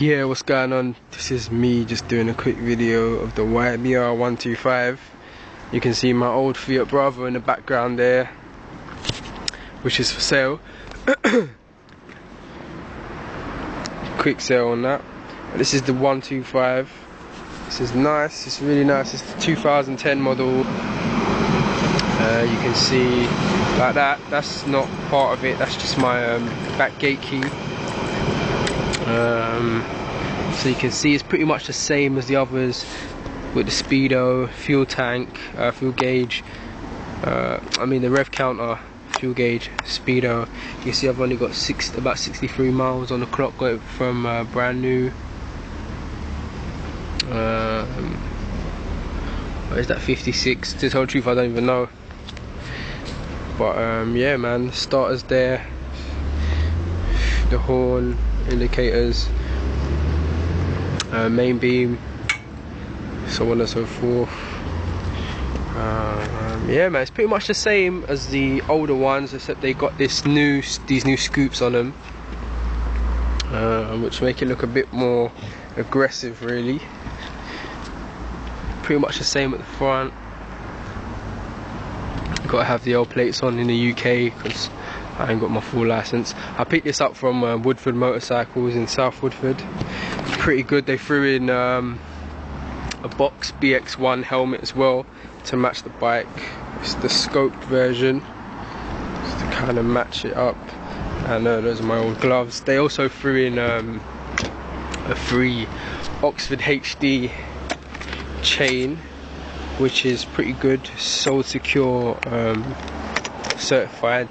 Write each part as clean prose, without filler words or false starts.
Yeah, what's going on? This is me just doing a quick video of the YBR 125. You can see my old Fiat Bravo in the background there, which is for sale. Quick sale on that. This is the 125. This is nice, it's really nice. It's the 2010 model. You can see like that. That's not part of it, that's just my back gate key. So you can see it's pretty much the same as the others, with the speedo, fuel tank, fuel gauge, I mean the rev counter, fuel gauge, speedo. You can see I've only got about 63 miles on the clock, got it from brand new. What is that, 56? To tell the truth, I don't even know. But yeah man, starters there, the horn, indicators, main beam, so on and so forth. Yeah man, it's pretty much the same as the older ones, except they got these new scoops on them, which make it look a bit more aggressive really. Pretty much the same at the front. Gotta have the L plates on in the UK because I ain't got my full license. I picked this up from Woodford Motorcycles in South Woodford. It's pretty good. They threw in a box BX1 helmet as well to match the bike. It's the scoped version, just to kind of match it up. And those are my old gloves. They also threw in a free Oxford HD chain, which is pretty good, Soul Secure certified.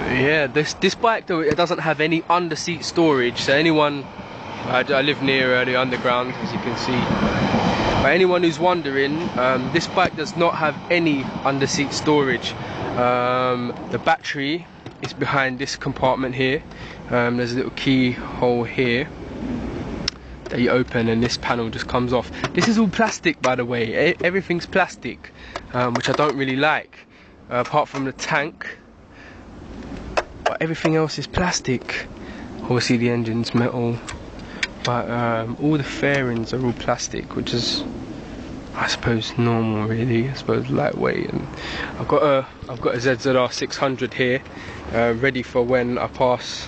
Yeah, this bike though, it doesn't have any under seat storage, so anyone, I live near the underground as you can see, but anyone who's wondering, this bike does not have any under seat storage. The battery is behind this compartment here. There's a little keyhole here that you open and this panel just comes off. This is all plastic, by the way. Everything's plastic, which I don't really like, apart from the tank, but everything else is plastic. Obviously the engine's metal, but all the fairings are all plastic, which is, I suppose, normal really. I suppose lightweight. And I've got a ZZR 600 here, ready for when I pass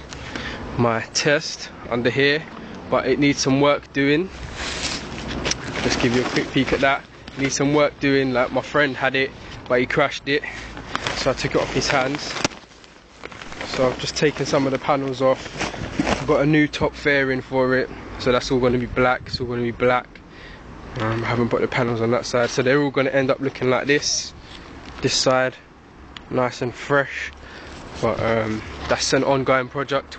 my test under here. But it needs some work doing. Just give you a quick peek at that. It needs some work doing. Like my friend had it, but he crashed it, so I took it off his hands. So I've just taken some of the panels off. I've got a new top fairing for it, so that's all going to be black. It's all going to be black. I haven't put the panels on that side, so they're all going to end up looking like this. This side, nice and fresh. But that's an ongoing project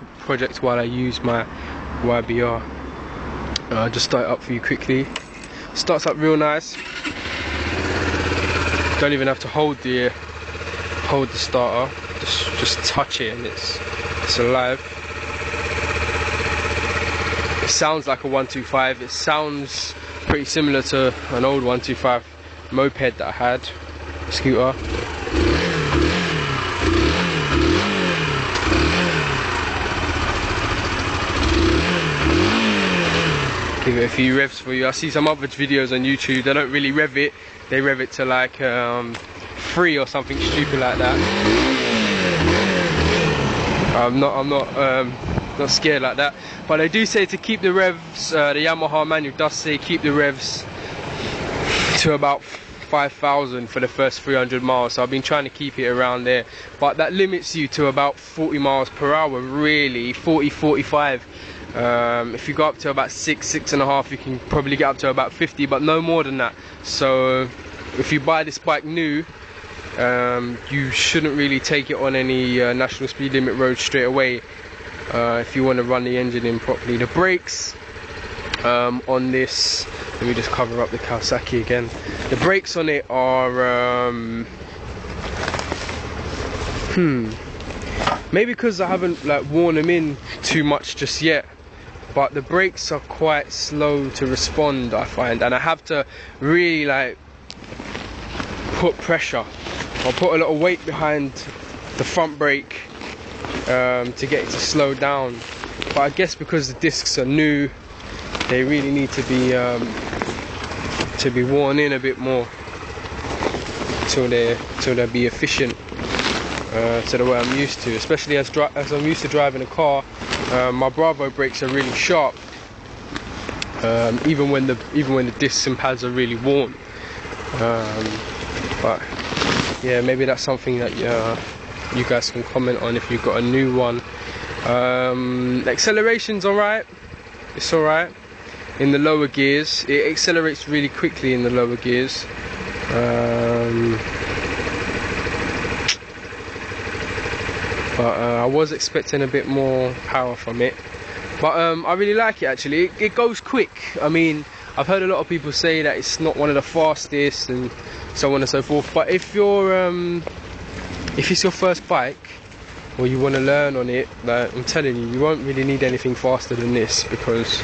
while I use my YBR. I'll just start it up for you quickly. Starts up real nice. Don't even have to hold the starter. Just touch it and it's alive. It sounds like a 125. It sounds pretty similar to an old 125 moped that I had, scooter. Give it a few revs for you. I see some other videos on YouTube, they don't really rev it, they rev it to like 3 or something stupid like that. I'm not scared like that, but they do say to keep the revs, the Yamaha manual does say keep the revs to about 5,000 for the first 300 miles, so I've been trying to keep it around there, but that limits you to about 40 miles per hour really, 40, 45. If you go up to about 6.5, you can probably get up to about 50, but no more than that. So if you buy this bike new, you shouldn't really take it on any national speed limit road straight away if you want to run the engine in properly. The brakes on this, let me just cover up the Kawasaki again. The brakes on it are maybe because I haven't like worn them in too much just yet, but the brakes are quite slow to respond, I find, and I have to really like put pressure. I'll put a lot of weight behind the front brake to get it to slow down. but I guess because the discs are new, they really need to be worn in a bit more till they'll be efficient to the way I'm used to. Especially as I'm used to driving a car, my Bravo brakes are really sharp, even when the discs and pads are really worn. But yeah, maybe that's something that you guys can comment on if you've got a new one. Acceleration's alright, it's alright in the lower gears. It accelerates really quickly in the lower gears. But I was expecting a bit more power from it, but I really like it actually. It goes quick. I mean, I've heard a lot of people say that it's not one of the fastest and so on and so forth, but if it's your first bike or you want to learn on it, like, I'm telling you, you won't really need anything faster than this, because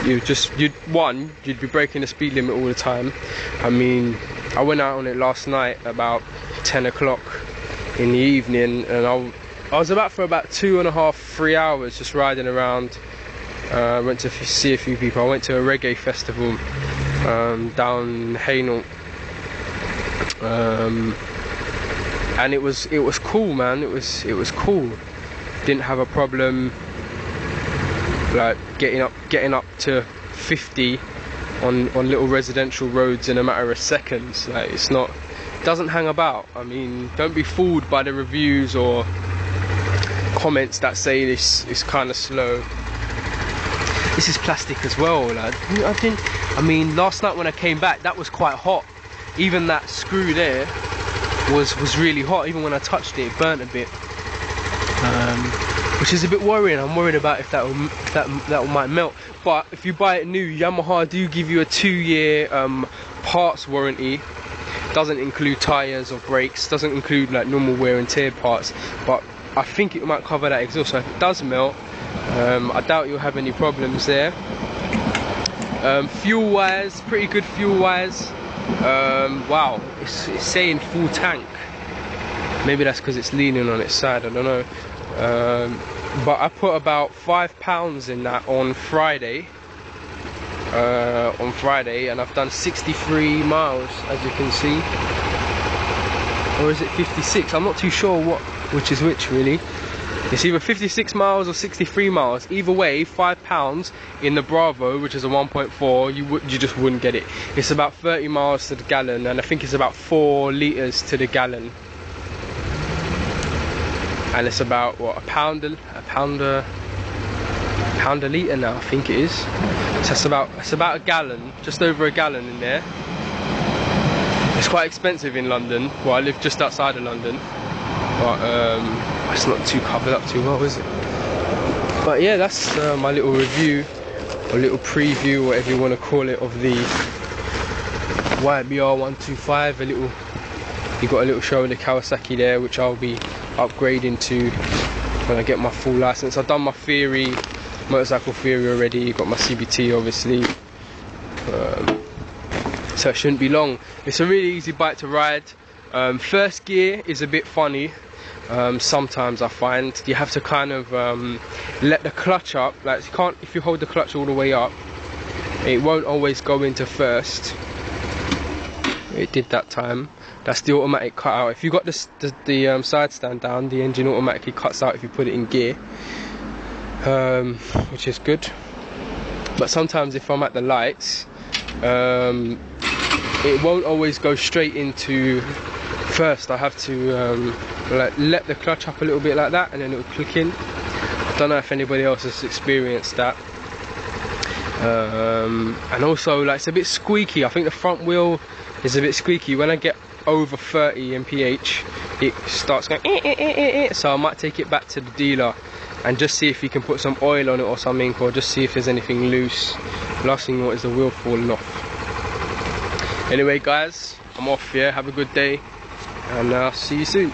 you'd be breaking the speed limit all the time. I mean, I went out on it last night about 10 o'clock in the evening, and I was for about 2.5–3 hours just riding around. Went to see a few people. I went to a reggae festival down Hainault, and it was cool, man. It was cool. Didn't have a problem like getting up to 50 on little residential roads in a matter of seconds. Like, it doesn't hang about. I mean, don't be fooled by the reviews or comments that say this is kind of slow. This is plastic as well, lad. I mean, last night when I came back, that was quite hot. Even that screw there was really hot. Even when I touched it, it burnt a bit, which is a bit worrying. I'm worried about if that might melt. But if you buy it new, Yamaha do give you a 2-year parts warranty. Doesn't include tyres or brakes. Doesn't include like normal wear and tear parts. But I think it might cover that exhaust. So if it does melt, I doubt you'll have any problems there. Fuel wise, pretty good fuel wise. Wow, it's saying full tank. Maybe that's because it's leaning on its side, I don't know. But I put about £5 in that on Friday. And I've done 63 miles, as you can see. Or is it 56? I'm not too sure which is which, really. It's either 56 miles or 63 miles. Either way, £5 in the Bravo, which is a 1.4, you just wouldn't get it. It's about 30 miles to the gallon, and I think it's about 4 litres to the gallon. And it's about what, a pound a litre now, I think it is. So it's about a gallon, just over a gallon in there. It's quite expensive in London. Well, I live just outside of London, but it's not too covered up too well, is it? But yeah, that's my little review, or little preview, whatever you want to call it, of the YBR 125. You got a little show of the Kawasaki there, which I'll be upgrading to when I get my full license. I've done my theory, motorcycle theory already. Got my CBT, obviously. So it shouldn't be long. It's a really easy bike to ride. First gear is a bit funny. Sometimes I find you have to kind of let the clutch up. Like, you can't, if you hold the clutch all the way up, it won't always go into first. It did that time. That's the automatic cutout. If you got the side stand down, the engine automatically cuts out if you put it in gear, which is good. But sometimes if I'm at the lights, it won't always go straight into first. I have to like let the clutch up a little bit like that, and then it will click in. I don't know if anybody else has experienced that. And also, like, it's a bit squeaky. I think the front wheel is a bit squeaky. When I get over 30 mph, it starts going so I might take it back to the dealer and just see if he can put some oil on it or something, or just see if there's anything loose. Last thing you want is the wheel falling off. Anyway guys, I'm off here. Have a good day, and I'll see you soon.